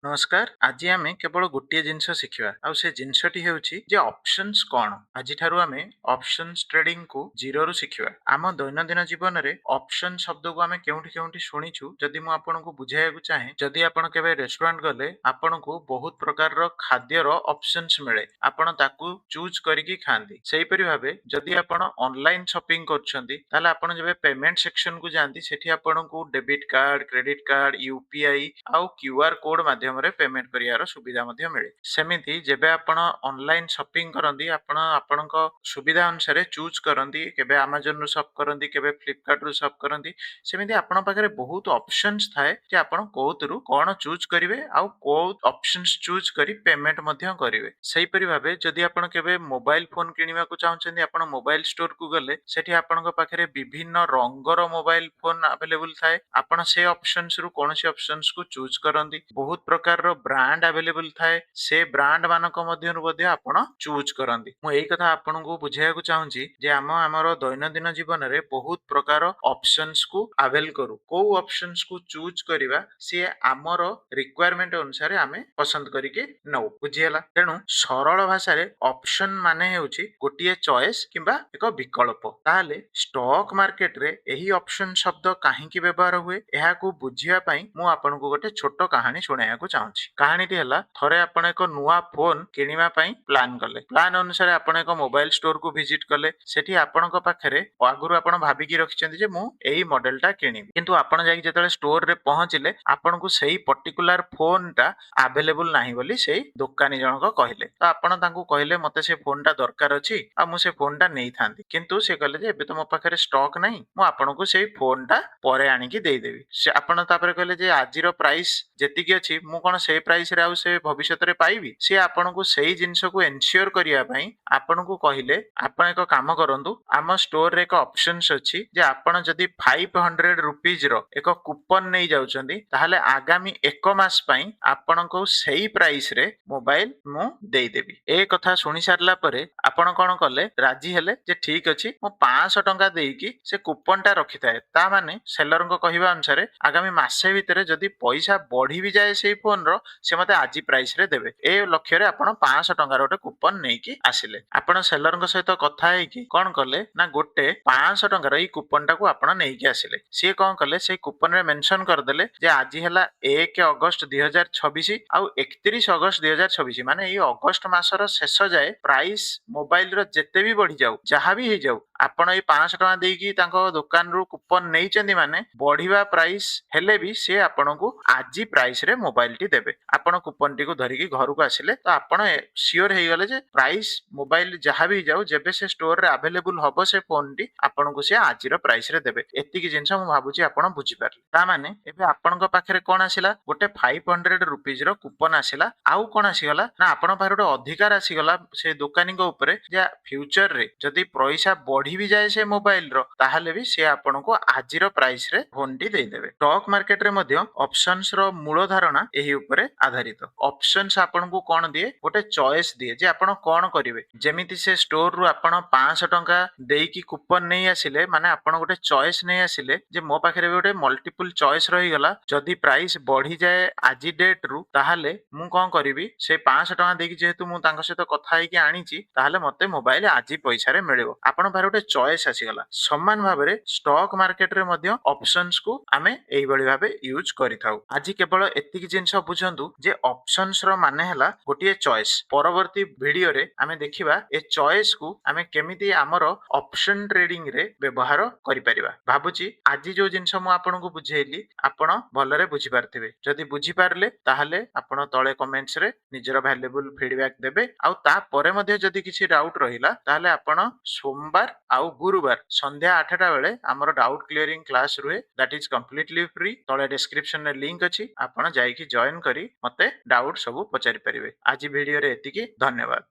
ନମସ୍କାର। ଆଜି ଆମେ କେବଳ ଗୋଟିଏ ଜିନିଷ ଶିଖିବା ଆଉ ସେ ଜିନିଷଟି ହେଉଛି ଯେ ଅପସନ୍ସ କଣ। ଆଜିଠାରୁ ଆମେ ଅପସନ୍ସ ଟ୍ରେଡିଂକୁ ଜିରୋରୁ ଶିଖିବା। ଆମ ଦୈନନ୍ଦିନ ଜୀବନରେ ଅପସନ ଶବ୍ଦକୁ ଆମେ କେଉଁଠି କେଉଁଠି ଶୁଣିଛୁ। ଯଦି ମୁଁ ଆପଣଙ୍କୁ ବୁଝାଇବାକୁ ଚାହେଁ, ଯଦି ଆପଣ କେବେ ରେଷ୍ଟୁରାଣ୍ଟ ଗଲେ ଆପଣଙ୍କୁ ବହୁତ ପ୍ରକାରର ଖାଦ୍ୟର ଅପସନ୍ସ ମିଳେ, ଆପଣ ତାକୁ ଚୁଜ୍ କରିକି ଖାଆନ୍ତି। ସେହିପରି ଭାବେ ଯଦି ଆପଣ ଅନଲାଇନ ସପିଂ କରୁଛନ୍ତି ତାହେଲେ ଆପଣ ଯେବେ ପେମେଣ୍ଟ ସେକ୍ସନକୁ ଯାଆନ୍ତି ସେଠି ଆପଣଙ୍କୁ debit card, credit card, UPI ଆଉ କ୍ୟୁଆର କୋଡ ମାଧ୍ୟମରେ ପେମେଣ୍ଟ କରିବାର ସୁବିଧା ମଧ୍ୟ ମିଳେ। ସେମିତି ଯେବେ ଆପଣ ଅନଲାଇନ ସପିଂ କରନ୍ତି ଆପଣ ଆପଣଙ୍କ ସୁବିଧା ଅନୁସାରେ ଚୁଜ୍ କରନ୍ତି, କେବେ ଆମାଜନରୁ ସପ୍ କରନ୍ତି, କେବେ ଫ୍ଲିପକାର୍ଟରୁ ସପ୍ କରନ୍ତି। ସେମିତି ଆପଣଙ୍କ ପାଖରେ ବହୁତ ଅପସନ୍ସ ଥାଏ ଯେ ଆପଣ କୋଉଥିରୁ କଣ ଚୁଜ୍ କରିବେ ଆଉ କୋଉ ଅପସନ୍ସ ଚୁଜ୍ କରି ପେମେଣ୍ଟ ମଧ୍ୟ କରିବେ। ସେହିପରି ଭାବେ ଯଦି ଆପଣ କେବେ ମୋବାଇଲ ଫୋନ କିଣିବାକୁ ଚାହୁଁଛନ୍ତି, ଆପଣ ମୋବାଇଲ ଷ୍ଟୋରକୁ ଗଲେ ସେଠି ଆପଣଙ୍କ ପାଖରେ ବିଭିନ୍ନ ରଙ୍ଗର ମୋବାଇଲ ଫୋନ ଆଭେଲେବୁଲ ଥାଏ। ଆପଣ ସେ ଅପସନ୍ସରୁ କୌଣସି ଅପସନ୍ସକୁ ଚୁଜ୍ କରନ୍ତି। ବହୁତ ପ୍ରକାରର ବ୍ରାଣ୍ଡ ଆଭେଲେବୁଲ ଥାଏ, ସେ ବ୍ରାଣ୍ଡ ମାନଙ୍କ ମଧ୍ୟରୁ ମଧ୍ୟ ଆପଣ ଚୁଜ୍ କରନ୍ତି। ମୁଁ ଏଇ କଥା ଆପଣଙ୍କୁ ବୁଝାଇବାକୁ ଚାହୁଁଛି ଯେ ଆମର ଦୈନନ୍ଦିନ ଜୀବନରେ ବହୁତ ପ୍ରକାର ଅପସନ୍ସକୁ ଆଭେଲ କରୁ। କୋଉ ଅପସନ୍ସକୁ ଚୁଜ୍ କରିବା ସିଏ ଆମର ରିକ୍ୱାରମେଣ୍ଟ ଅନୁସାରେ ଆମେ ପସନ୍ଦ କରିକି ନଉ। ବୁଝିହେଲା? ତେଣୁ ସରଳ ଭାଷାରେ ଅପସନ ମାନେ ହେଉଛି ଗୋଟିଏ ଚଏସ୍ କିମ୍ବା ଏକ ବିକଳ୍ପ। ତାହେଲେ ଷ୍ଟକ୍ ମାର୍କେଟରେ ଏହି ଅପସନ ଶବ୍ଦ କାହିଁକି ବ୍ୟବହାର ହୁଏ, ଏହାକୁ ବୁଝିବା ପାଇଁ ମୁଁ ଆପଣଙ୍କୁ ଗୋଟେ ଛୋଟ କାହାଣୀ ଶୁଣାଇବାକୁ ଚାହୁଁଛି। କାହାଣୀଟି ହେଲା, ଥରେ ଆପଣ ଏକ ନୂଆ ଫୋନ କିଣିବା ପାଇଁ ପ୍ଲାନ କଲେ। ପ୍ଲାନ ଅନୁସାରେ ଆପଣ ଏକ ମୋବାଇଲ ଷ୍ଟୋରକୁ ଭିଜିଟ କଲେ। ସେଠି ଆପଣଙ୍କ ପାଖରେ ଆଗରୁ ଆପଣ ଭାବିକି ରଖିଛନ୍ତି ଯେ ମୁଁ ଏଇ ମଡେଲଟା କିଣିବି, କିନ୍ତୁ ଆପଣ ଯାଇକି ଯେତେବେଳେ ଷ୍ଟୋରରେ ପହଞ୍ଚିଲେ ଆପଣଙ୍କୁ ସେଇ ପର୍ଟିକୁଲାର ଫୋନଟା ଆଭେଲେବୁଲ ନାହିଁ ବୋଲି ସେଇ ଦୋକାନୀ ଜଣକ କହିଲେ। ତ ଆପଣ ତାଙ୍କୁ କହିଲେ ମତେ ସେ ଫୋନଟା ଦରକାର ଅଛି ଆଉ ମୁଁ ସେ ଫୋନଟା ନେଇଥାନ୍ତି, କିନ୍ତୁ ସେ କହିଲେ ଯେ ଏବେ ତ ମୋ ପାଖରେ ଷ୍ଟକ୍ ନାହିଁ, ମୁଁ ଆପଣଙ୍କୁ ସେଇ ଫୋନଟା ପରେ ଆଣିକି ଦେଇଦେବି। ଆପଣ ତାପରେ କହିଲେ ଯେ ଆଜିର ପ୍ରାଇସ୍ ଯେତିକି ଅଛି ମୁଁ କଣ ସେଇ ପ୍ରାଇସରେ ଆଉ ସେ ଭବିଷ୍ୟତରେ ପାଇବି। ସିଏ ଆପଣଙ୍କୁ ସେଇ ଜିନିଷକୁ ଏନସିଓର କରିବା ପାଇଁ ଆପଣଙ୍କୁ କହିଲେ ଆପଣ ଏକ କାମ କରନ୍ତୁ, ଆମ ଷ୍ଟୋରରେ ଏକ ଅପସନ୍ସ ଅଛି ଯେ ଆପଣ ଯଦି 500 ରୁପିଜର ଏକ କୁପନ ନେଇ ଯାଉଛନ୍ତି ତାହେଲେ ଆଗାମୀ 1 ମାସ ପାଇଁ ଆପଣଙ୍କୁ ସେଇ ପ୍ରାଇସରେ ମୋବାଇଲ ମୁଁ ଦେଇଦେବି। ଏ କଥା ଶୁଣି ସାରିଲା ପରେ ଆପଣ କଣ କଲେ, ରାଜି ହେଲେ ଯେ ଠିକ ଅଛି ମୁଁ 500 ଟଙ୍କା ଦେଇକି ସେ କୁପନଟା ରଖିଥାଏ। ତା ମାନେ ସେଲରଙ୍କ କହିବା ଅନୁସାରେ ଆଗାମୀ ମାସେ ଭିତରେ ଯଦି ପଇସା ବଢି ବି ଯାଏ ସେଇ ଫୋନର, ସେ ମତେ ଆଜି ପ୍ରାଇସରେ ଦେବେ। ଏ ଲକ୍ଷ୍ୟରେ ଆପଣ 500 ଟଙ୍କାର ଗୋଟେ କୁପନ ନେଇକି ଆସିଲେ। ଆପଣ ସେଲରଙ୍କ ସହିତ କଥା ହେଇକି କଣ କଲେ ନା ଗୋଟେ 500 ଟଙ୍କାର ଏଇ କୁପନଟାକୁ ଆପଣ ନେଇକି ଆସିଲେ। ସିଏ କଣ କଲେ, ସେଇ କୁପନରେ ମେନସନ କରିଦେଲେ ଯେ ଆଜି ହେଲା 1 ଅଗଷ୍ଟ 2026 ଆଉ 31 ଅଗଷ୍ଟ 2026, ମାନେ ଏଇ ଅଗଷ୍ଟ ମାସର ଶେଷ ଯାଏ ପ୍ରାଇସ୍ ମୋବାଇଲର ଯେତେ ବି ବଢିଯାଉ, ଯାହା ବି ହେଇଯାଉ, ଆପଣ ଏଇ 500 ଟଙ୍କା ଦେଇକି ତାଙ୍କ ଦୋକାନରୁ କୁପନ ନେଇଛନ୍ତି ମାନେ ବଢିବା ପ୍ରାଇସ୍ ହେଲେ ବି ସେ ଆପଣଙ୍କୁ ଆଜି ପ୍ରାଇସରେ ମୋବାଇଲଟି ଦେବେ। ଆପଣ କୁପନଟିକୁ ଧରିକି ଘରକୁ ଆସିଲେ ତ ଆପଣ ସିଓର ହେଇଗଲେ ଯେ ପ୍ରାଇସ୍ ମୋବାଇଲ ଯାହା ବି ହେଇଯାଉ, ଯେବେ ସେ ଷ୍ଟୋରରେ ଆଭେଲେବୁଲ ହବ ସେ ଫୋନଟି ଆପଣଙ୍କୁ ସେ ଆଜିର ପ୍ରାଇସରେ ଦେବେ। ଏତିକି ଜିନିଷ ମୁଁ ଭାବୁଛି ଆପଣ ବୁଝିପାରିଲେ। ତା ମାନେ ଏବେ ଆପଣଙ୍କ ପାଖରେ କଣ ଆସିଲା, ଗୋଟେ 500 ରୁପିଜର କୁପନ ଆସିଲା। ଆଉ କଣ ଆସିଗଲା ନା ଆପଣଙ୍କ ପାଖରେ ଗୋଟେ ଅଧିକାର ଆସିଗଲା ସେ ଦୋକାନୀଙ୍କ ଉପରେ ଯେ ଫ୍ୟୁଚରରେ ଯଦି ପଇସା ବଢି ବି ଯାଏ ସେ ମୋବାଇଲର, ତାହେଲେ ବି ସେ ଆପଣଙ୍କୁ ଆଜିର ପ୍ରାଇସରେ ଫୋନଟି ଦେଇଦେବେ। ଷ୍ଟକ୍ ମାର୍କେଟରେ ମଧ୍ୟ ଅପସନ୍ସର ମୂଳ ଧାରଣା ଏହି ଉପରେ ଆଧାରିତ। ଅପସନ୍ସ ଆପଣଙ୍କୁ କଣ ଦିଏ, ଗୋଟେ ଚଏସ୍ ଦିଏ ଯେ ଆପଣ କଣ କରିବେ। ଯେମିତି ସେ ଷ୍ଟୋରରୁ ଆପଣ 500 ଟଙ୍କା ଦେଇକି କୁପନ ନେଇ ଆସିଲେ, ମାନେ ଆପଣ ଗୋଟେ ଚଏସ୍ ନେଇ ଆସିଲେ ଯେ ମୋ ପାଖରେ ବି ଗୋଟେ ମଲ୍ଟିପୁଲ ଚଏସ୍ ରହିଗଲା, ଯଦି ପ୍ରାଇସ୍ ବଢିଯାଏ ଆଜି ଡେଟରୁ ତାହେଲେ ମୁଁ କଣ କରିବି, ସେ 500 ଟଙ୍କା ଦେଇକି ଯେହେତୁ ମୁଁ ତାଙ୍କ ସହିତ କଥା ହେଇକି ଆଣିଛି ତାହେଲେ ମତେ ମୋବାଇଲ ଆଜି ପଇସାରେ ମିଳିବ। ଆପଣଙ୍କ ପାଖରେ ଗୋଟେ ଚଏସ୍ ଆସିଗଲା। ସମାନ ଭାବରେ ଷ୍ଟକ୍ ମାର୍କେଟରେ ମଧ୍ୟ ଅପସନ୍ସକୁ ଆମେ ଏଇଭଳି ଭାବେ ୟୁଜ କରିଥାଉ। ଆଜି କେବଳ ଏତିକି ଜିନିଷ ବୁଝନ୍ତୁ ଯେ ଅପସନ୍ସର ମାନେ ହେଲା ଗୋଟିଏ ଚଏସ୍। ପରବର୍ତ୍ତୀ ଭିଡିଓରେ ଆମେ ଦେଖିବା ଏ ଚଏସ୍କୁ ଆମେ କେମିତି ଆମର ଅପସନ ଟ୍ରେଡିଂରେ ବ୍ୟବହାର କରିପାରିବା। ଭାବୁଛି ଆଜି ଯୋଉ ଜିନିଷ ମୁଁ ଆପଣଙ୍କୁ ବୁଝେଇଲି ଆପଣ ଭଲରେ ବୁଝିପାରିଥିବେ। ଯଦି ବୁଝିପାରିଲେ ତାହେଲେ ଆପଣ ତଳେ କମେଣ୍ଟସରେ ନିଜର ଭ୍ୟାଲୁଏବୁଲ ଫିଡବ୍ୟାକ ଦେବେ। ଆଉ ତାପରେ ମଧ୍ୟ ଯଦି କିଛି ଡାଉଟ ରହିଲା ତାହେଲେ ଆପଣ ସୋମବାର ଆଉ ଗୁରୁବାର ସନ୍ଧ୍ୟା 8ଟା ବେଳେ ଆମର ଡାଉଟ କ୍ଲିୟରିଂ କ୍ଲାସ ରୁହେ। That is completely free. ତଳେ ଡେସ୍କ୍ରିପସନରେ ଲିଙ୍କ ଅଛି, ଆପଣ ଯାଇକି ଜଏନ କରି ମତେ ଡାଉଟ ସବୁ ପଚାରି ପାରିବେ। ଆଜି ଭିଡିଓରେ ଏତିକି। ଧନ୍ୟବାଦ।